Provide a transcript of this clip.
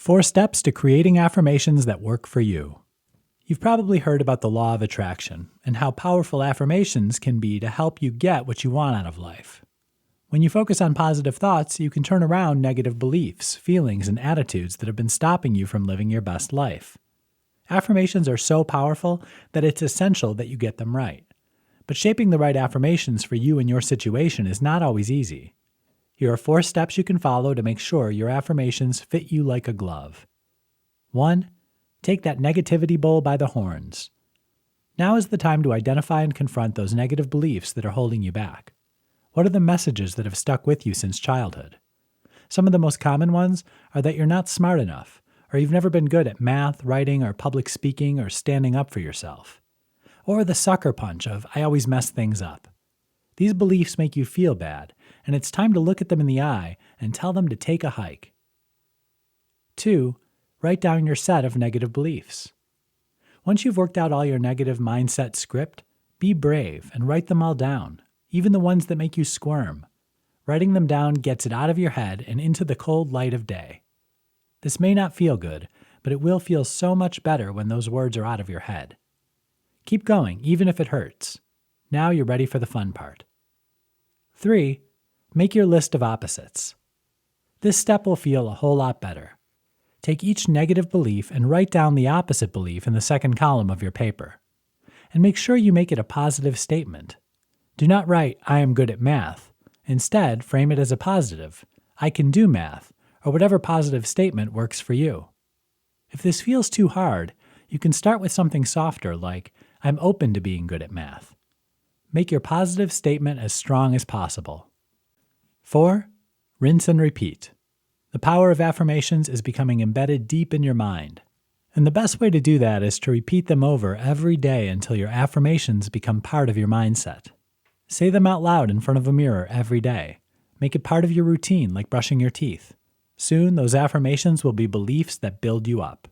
4 steps to creating affirmations that work for you. You've probably heard about the law of attraction and how powerful affirmations can be to help you get what you want out of life. When you focus on positive thoughts, you can turn around negative beliefs, feelings, and attitudes that have been stopping you from living your best life. Affirmations are so powerful that it's essential that you get them right. But shaping the right affirmations for you and your situation is not always easy. Here are 4 steps you can follow to make sure your affirmations fit you like a glove. 1. Take that negativity bull by the horns. Now is the time to identify and confront those negative beliefs that are holding you back. What are the messages that have stuck with you since childhood? Some of the most common ones are that you're not smart enough, or you've never been good at math, writing, or public speaking, or standing up for yourself. Or the sucker punch of, I always mess things up. These beliefs make you feel bad, and it's time to look at them in the eye and tell them to take a hike. 2. Write down your set of negative beliefs. Once you've worked out all your negative mindset script, be brave and write them all down, even the ones that make you squirm. Writing them down gets it out of your head and into the cold light of day. This may not feel good, but it will feel so much better when those words are out of your head. Keep going, even if it hurts. Now you're ready for the fun part. 3. Make your list of opposites. This step will feel a whole lot better. Take each negative belief and write down the opposite belief in the second column of your paper. And make sure you make it a positive statement. Do not write, I am good at math. Instead, frame it as a positive, I can do math, or whatever positive statement works for you. If this feels too hard, you can start with something softer like, I'm open to being good at math. Make your positive statement as strong as possible. 4. Rinse and repeat. The power of affirmations is becoming embedded deep in your mind. And the best way to do that is to repeat them over every day until your affirmations become part of your mindset. Say them out loud in front of a mirror every day. Make it part of your routine like brushing your teeth. Soon, those affirmations will be beliefs that build you up.